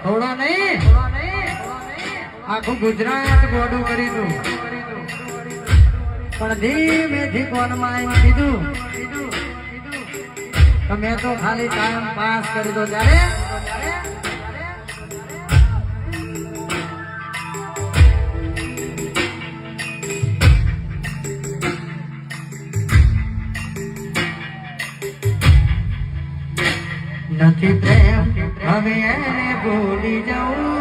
થોડો નહીં આખું ગુજરાત ગોડું કરી દઉં પણ ધીમેથી કોનમાં એમ કીધું તો મેં તો ખાલી ટાઈમ પાસ કરી દો ત્યારે નથી પ્રેમ હવે એને ભૂલી જાઉં